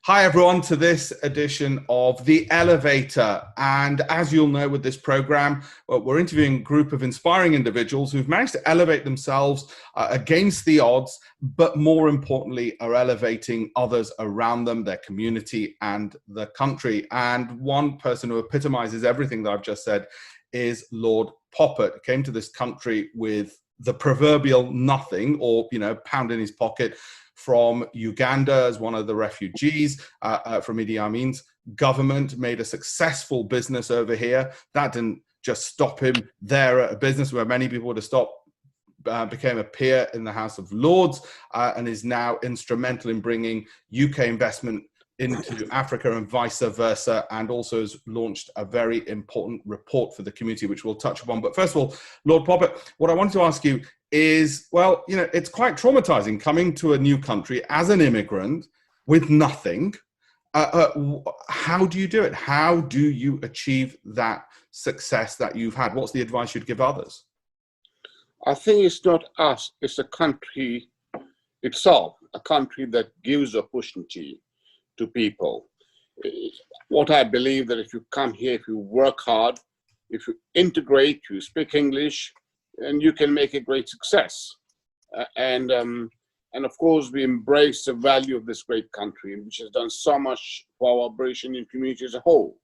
Hi everyone to this edition of The Elevator. And as you'll know with this program, we're interviewing a group of inspiring individuals who've managed to elevate themselves against the odds, but more importantly are elevating others around them, their community and the country. And one person who epitomizes everything that I've just said is Lord Popat. He came to this country with the proverbial nothing, or, pound in his pocket, from Uganda as one of the refugees from Idi Amin's government, made a successful business over here. That didn't just stop him there at a business where many people would have stopped, became a peer in the House of Lords, and is now instrumental in bringing UK investment into Africa and vice versa, and also has launched a very important report for the community, which we'll touch upon. But first of all, Lord Popat, what I wanted to ask you is, well, it's quite traumatizing coming to a new country as an immigrant with nothing. How do you do it? How do you achieve that success that you've had? What's the advice you'd give others? I think it's not us, it's the country itself, a country that gives opportunity to people. What I believe that if you come here, if you work hard, if you integrate, you speak English, and you can make a great success. And of course, we embrace the value of this great country, which has done so much for our British Indian community as a whole.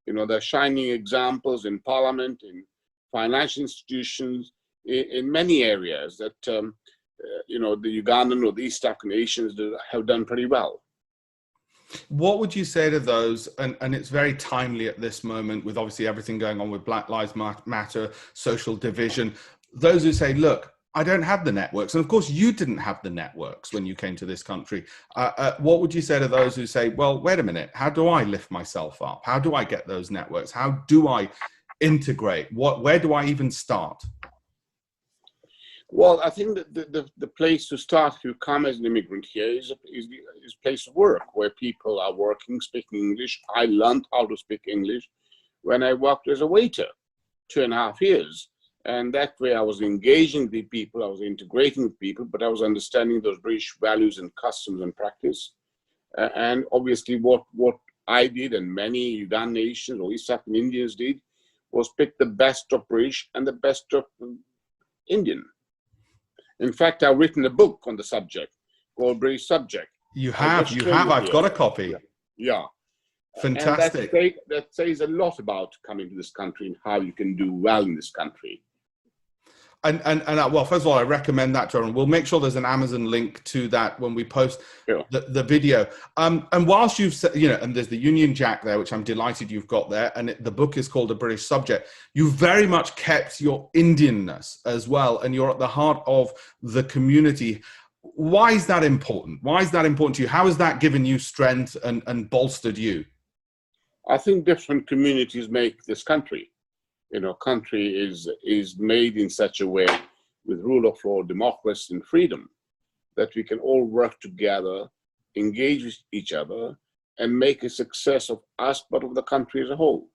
There are shining examples in Parliament, in financial institutions, in many areas that, the Ugandan or the East African nations have done pretty well. What would you say to those, and it's very timely at this moment with obviously everything going on with Black Lives Matter, social division, those who say, look, I don't have the networks. And of course, you didn't have the networks when you came to this country. What would you say to those who say, well, wait a minute, how do I lift myself up? How do I get those networks? How do I integrate? Where do I even start? Well, I think that the place to start if you come as an immigrant here is a place of work where people are working, speaking English. I learned how to speak English when I worked as a waiter, 2.5 years. And that way I was engaging the people, I was integrating with people, but I was understanding those British values and customs and practice. And obviously what I did and many Ugandan nations or East African Indians did was pick the best of British and the best of Indian. In fact, I've written a book on the subject called British Subject. You have. I've got a copy. Yeah. Fantastic. And that says a lot about coming to this country and how you can do well in this country. And well, first of all, I recommend that to everyone. We'll make sure there's an Amazon link to that when we post the video. And whilst you've said, and there's the Union Jack there, which I'm delighted you've got there, and the book is called A British Subject. You've very much kept your Indianness as well, and you're at the heart of the community. Why is that important? Why is that important to you? How has that given you strength and bolstered you? I think different communities make this country. Country is made in such a way with rule of law, democracy, and freedom that we can all work together, engage with each other, and make a success of us, but of the country as a whole.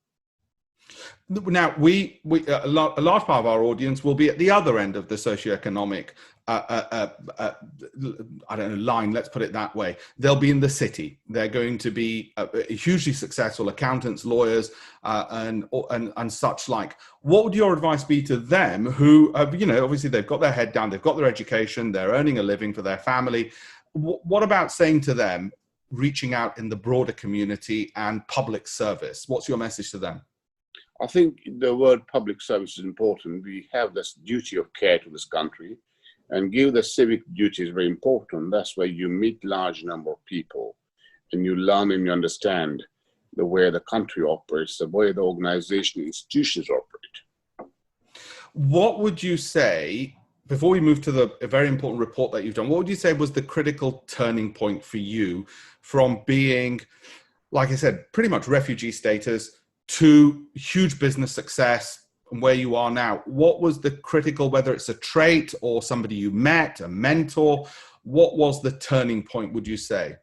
Now, a large part of our audience will be at the other end of the socioeconomic line, let's put it that way. They'll be in the city. They're going to be hugely successful accountants, lawyers, and such like. What would your advice be to them who, obviously they've got their head down, they've got their education, they're earning a living for their family. What about saying to them, reaching out in the broader community and public service? What's your message to them? I think the word public service is important. We have this duty of care to this country, and give the civic duty is very important. That's where you meet large number of people and you learn and you understand the way the country operates, the way the organization institutions operate. What would you say, before we move to a very important report that you've done, what would you say was the critical turning point for you from being, like I said, pretty much refugee status to huge business success and where you are now? What was the critical, whether it's a trait or somebody you met, a mentor, what was the turning point, would you say?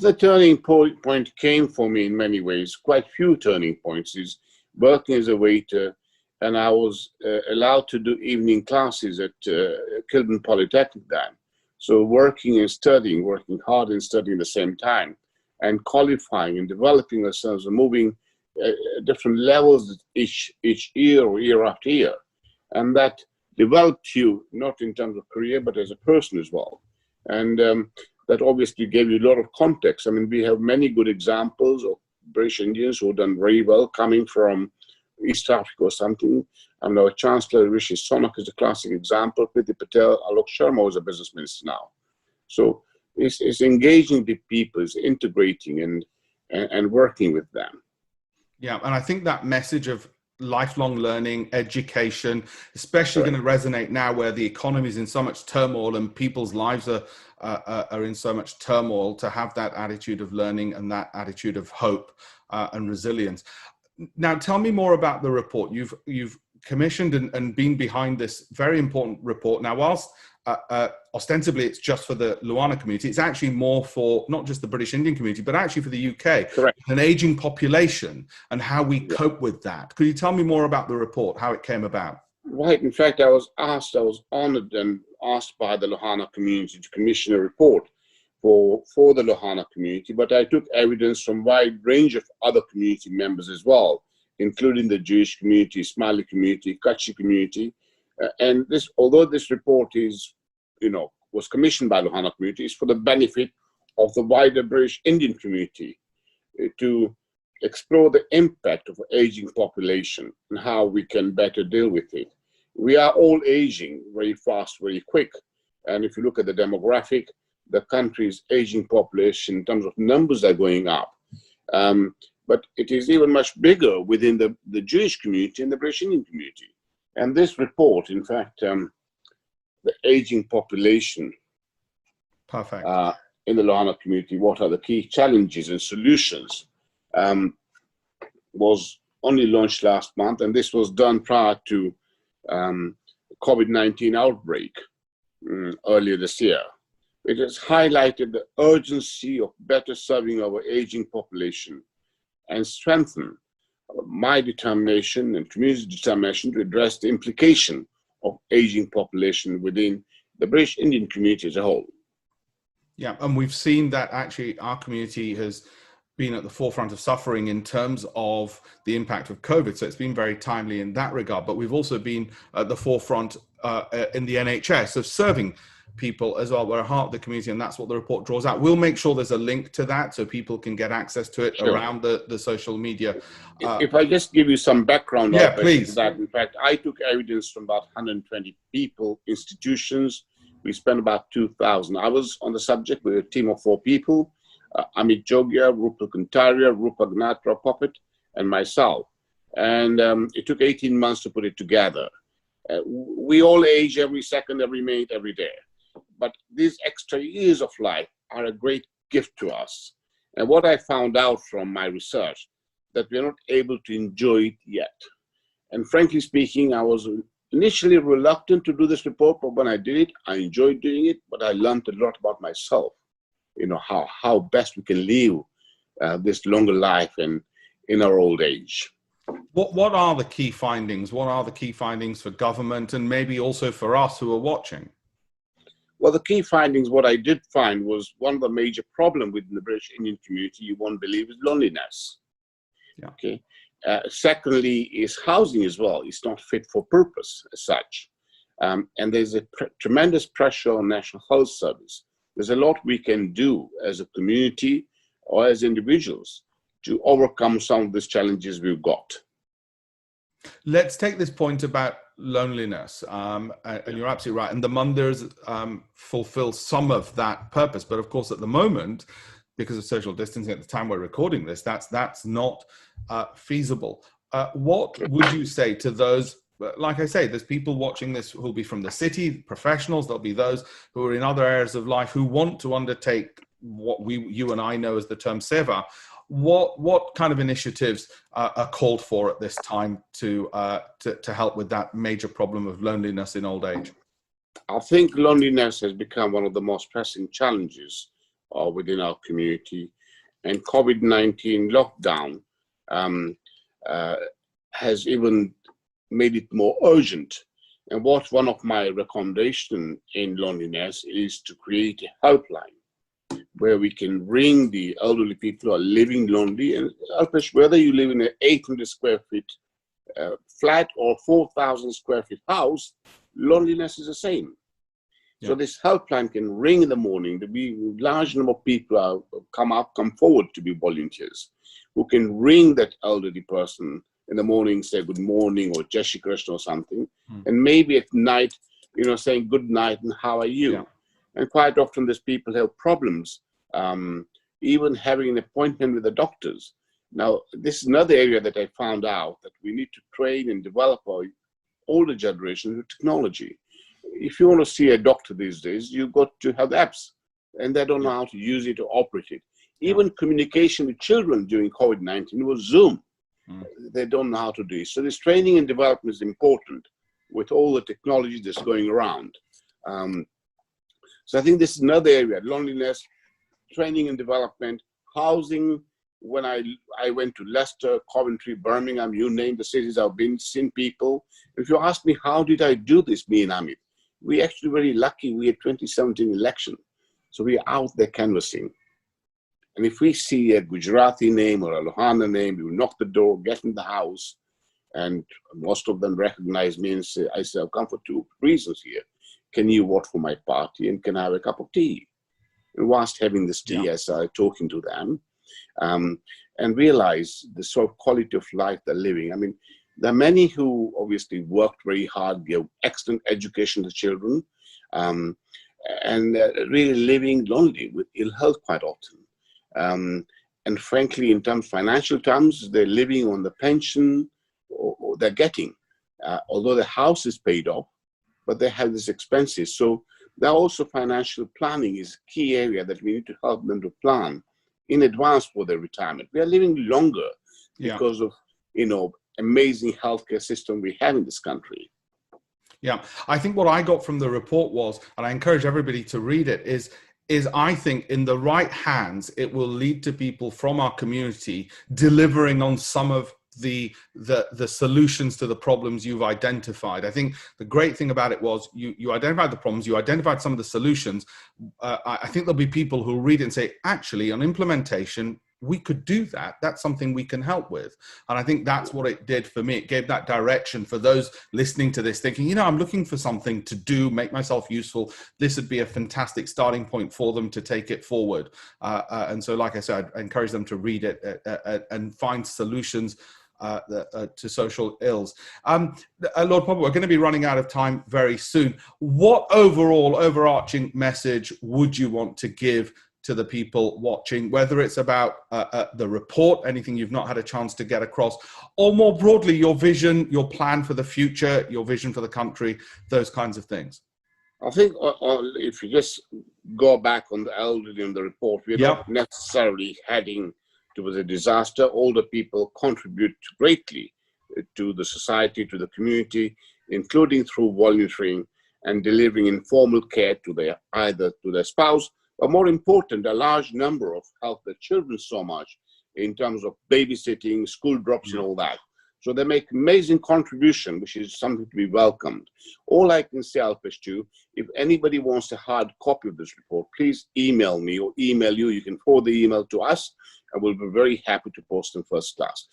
The turning point came for me in many ways, quite few turning points, is working as a waiter, and I was allowed to do evening classes at Kilburn Polytechnic then. So working and studying, working hard and studying at the same time, and qualifying and developing ourselves and moving different levels each year or year after year. And that developed you not in terms of career, but as a person as well. And that obviously gave you a lot of context. I mean, we have many good examples of British Indians who have done very well coming from East Africa or something. I know Chancellor Rishi Sunak is a classic example. Priti Patel, Alok Sharma is a business minister now. So it's engaging the people, it's integrating and working with them. Yeah, and I think that message of lifelong learning, education, especially going to resonate now where the economy is in so much turmoil and people's lives are in so much turmoil, to have that attitude of learning and that attitude of hope and resilience. Now, tell me more about the report. You've commissioned and been behind this very important report. Now, whilst ostensibly it's just for the Luhana community, it's actually more for not just the British Indian community, but actually for the UK. Correct. An aging population and how we cope with that. Could you tell me more about the report, how it came about? Right. In fact, I was honored and asked by the Luhana community to commission a report for the Luhana community, but I took evidence from a wide range of other community members as well, including the Jewish community, Somali community, Kutchi community. And this, although this report is, was commissioned by Luhana community, is for the benefit of the wider British Indian community to explore the impact of aging population and how we can better deal with it. We are all aging very fast, very quick. And if you look at the demographic, the country's aging population in terms of numbers are going up. But it is even much bigger within the Jewish community and the British Indian community. And this report, in fact, the aging population Perfect. In the Luhana community, what are the key challenges and solutions, was only launched last month. And this was done prior to COVID-19 outbreak earlier this year. It has highlighted the urgency of better serving our aging population and strengthen my determination and community's determination to address the implication of aging population within the British Indian community as a whole. Yeah, and we've seen that actually our community has been at the forefront of suffering in terms of the impact of COVID. So it's been very timely in that regard, but we've also been at the forefront in the NHS of serving people as well. We're a heart of the community, and that's what the report draws out. We'll make sure there's a link to that so people can get access to it around the social media. If I just give you some background, please. That in fact, I took evidence from about 120 people, institutions. We spent about 2,000 hours on the subject with a team of 4 people, Amit Jogia, Rupal Kantaria, Rupa Gnatra Popat, and myself. And it took 18 months to put it together. We all age every second, every minute, every day. But these extra years of life are a great gift to us. And what I found out from my research, that we're not able to enjoy it yet. And frankly speaking, I was initially reluctant to do this report, but when I did it, I enjoyed doing it, but I learned a lot about myself, how best we can live this longer life and in our old age. What are the key findings? What are the key findings for government and maybe also for us who are watching? Well, the key findings, what I did find was one of the major problems within the British Indian community, you won't believe, is loneliness. Yeah. Okay. Secondly, is housing as well. It's not fit for purpose as such. And there's a tremendous pressure on National Health Service. There's a lot we can do as a community or as individuals to overcome some of these challenges we've got. Let's take this point about loneliness, and you're absolutely right. And the Mandirs fulfill some of that purpose, but of course, at the moment, because of social distancing, at the time we're recording this, that's not feasible. What would you say to those? Like I say, there's people watching this who'll be from the city, professionals. There'll be those who are in other areas of life who want to undertake what you and I know as the term seva. What kind of initiatives are called for at this time to help with that major problem of loneliness in old age? I think loneliness has become one of the most pressing challenges within our community, and COVID-19 lockdown has even made it more urgent. And what one of my recommendations in loneliness is to create a helpline where we can bring the elderly people who are living lonely, and Alpesh, whether you live in an 800 square feet flat or 4,000 square feet house, loneliness is the same. So this helpline can ring in the morning. There'll be a large number of people come forward to be volunteers who can ring that elderly person in the morning, say good morning or Jai Shri Krishna or something, and maybe at night, saying good night and how are you? And quite often these people have problems, even having an appointment with the doctors. Now, this is another area that I found out, that we need to train and develop our older generation with technology. If you want to see a doctor these days, you've got to have apps, and they don't know how to use it or operate it. Even communication with children during COVID-19 was Zoom. They don't know how to do it. So this training and development is important with all the technology that's going around. So I think this is another area: loneliness, training and development, housing. When I went to Leicester, Coventry, Birmingham, you name the cities I've been, seen people. If you ask me, how did I do this, me and Amit? We actually very lucky. We had 2017 election. So we're out there canvassing. And if we see a Gujarati name or a Lohana name, we knock the door, get in the house, and most of them recognize me and say, I say, I've come for two reasons here. Can you vote for my party, and can I have a cup of tea? And whilst having this tea, I started talking to them and realize the sort of quality of life they're living. I mean, there are many who obviously worked very hard, gave excellent education to children, and really living lonely with ill health quite often. And frankly, in terms financial terms, they're living on the pension or they're getting, although the house is paid off, but they have these expenses. So there also financial planning is a key area that we need to help them to plan in advance for their retirement. We are living longer because of, amazing healthcare system we have in this country. Yeah, I think what I got from the report was, and I encourage everybody to read it, is I think in the right hands, it will lead to people from our community delivering on some of the solutions to the problems you've identified. I think the great thing about it was you identified the problems, you identified some of the solutions. I think there'll be people who read it and say, actually, on implementation, we could do that. That's something we can help with. And I think that's what it did for me. It gave that direction for those listening to this, thinking, I'm looking for something to do, make myself useful. This would be a fantastic starting point for them to take it forward. And so, like I said, I encourage them to read it and find solutions to social ills. Lord Popat, we're going to be running out of time very soon. What overarching message would you want to give to the people watching, whether it's about the report, anything you've not had a chance to get across, or more broadly, your vision, your plan for the future, your vision for the country, those kinds of things? I think if you just go back on the elderly in the report, we're not necessarily heading towards a disaster. Older people contribute greatly to the society, to the community, including through volunteering and delivering informal care to either to their spouse, but more important, a large number of help their children so much in terms of babysitting, school drops and all that. So they make amazing contribution, which is something to be welcomed. All I can say, Alpesh, too, if anybody wants a hard copy of this report, please email me or email you. You can forward the email to us, and we'll be very happy to post them first class.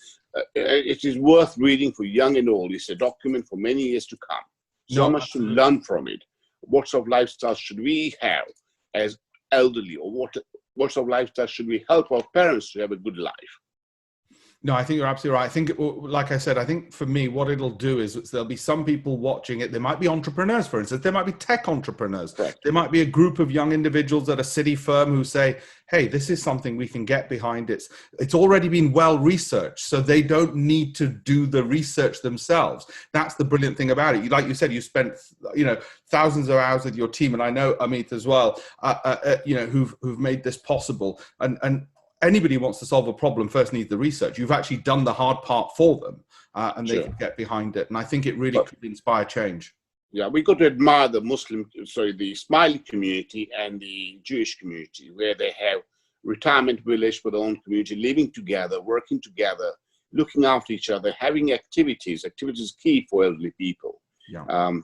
It is worth reading for young and old. It's a document for many years to come. So much to learn from it. What sort of lifestyle should we have as elderly, or what sort of lifestyle should we help our parents to have a good life? No, I think you're absolutely right. I think, like I said, I think for me, what it'll do is there'll be some people watching it. There might be entrepreneurs, for instance. There might be tech entrepreneurs. Correct. There might be a group of young individuals at a city firm who say, hey, this is something we can get behind. It's already been well researched, so they don't need to do the research themselves. That's the brilliant thing about it. Like you said, you spent thousands of hours with your team, and I know Amit as well, who've made this possible. And anybody who wants to solve a problem first needs the research. You've actually done the hard part for them, and they can get behind it. And I think it really could inspire change. Yeah, we got to admire the the Smiley community and the Jewish community, where they have retirement village for their own community, living together, working together, looking after each other, having activities. Activities is key for elderly people,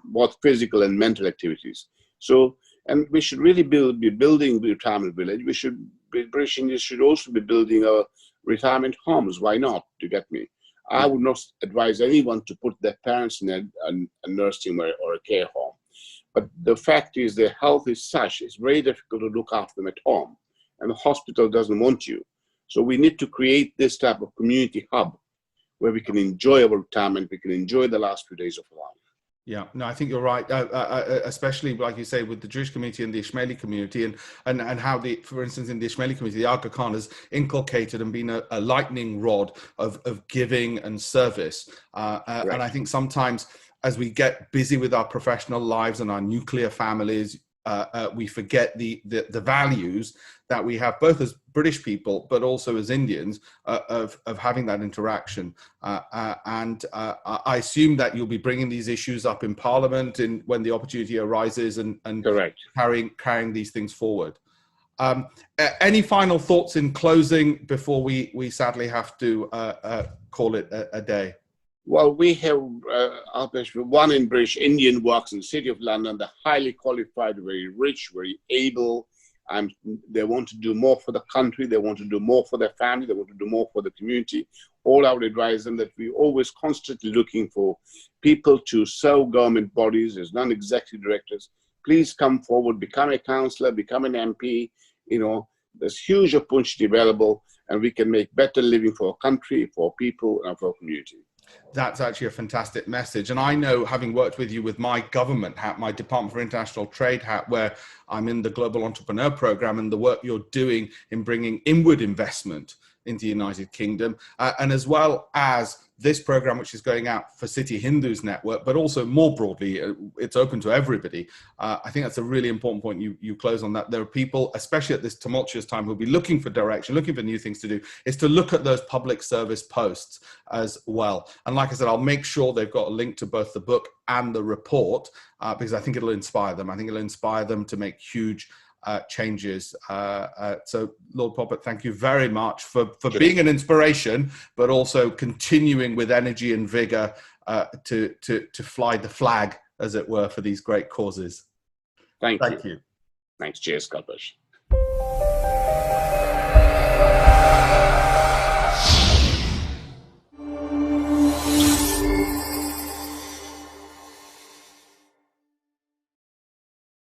both physical and mental activities. So And we should really be building the retirement village. British Indians should also be building retirement homes. Why not? Do you get me? I would not advise anyone to put their parents in a nursing or a care home. But the fact is their health is such, it's very difficult to look after them at home. And the hospital doesn't want you. So we need to create this type of community hub where we can enjoy our retirement, we can enjoy the last few days of our life. Yeah, no, I think you're right, especially like you say with the Jewish community and the Ishmaeli community, and how for instance, in the Ishmaeli community, the Aga Khan has inculcated and been a lightning rod of giving and service. Right. And I think sometimes as we get busy with our professional lives and our nuclear families, we forget the values that we have both as British people, but also as Indians, of having that interaction. And I assume that you'll be bringing these issues up in Parliament when the opportunity arises, and correct, carrying these things forward. Any final thoughts in closing before we sadly have to call it a day? Well, we have one in British Indian works in the City of London. They're highly qualified, very rich, very able. And they want to do more for the country. They want to do more for their family. They want to do more for the community. All I would advise them that we're always constantly looking for people to serve government bodies as non-executive directors. Please come forward, become a councillor, become an MP. You know, there's huge opportunity available, and we can make better living for our country, for our people, and for our community. That's actually a fantastic message. And I know, having worked with you with my government hat, my Department for International Trade hat, where I'm in the Global Entrepreneur Program, and the work you're doing in bringing inward investment into the United Kingdom, and as well as this program, which is going out for City Hindus Network, but also more broadly, it's open to everybody. I think that's a really important point you close on that. There are people, especially at this tumultuous time, who'll be looking for direction, looking for new things to do, is to look at those public service posts as well. And like I said, I'll make sure they've got a link to both the book and the report, because I think it'll inspire them. I think it'll inspire them to make huge changes. So Lord Popat, thank you very much for being an inspiration, but also continuing with energy and vigor to fly the flag, as it were, for these great causes. Thank you. Thanks. Cheers. God bless.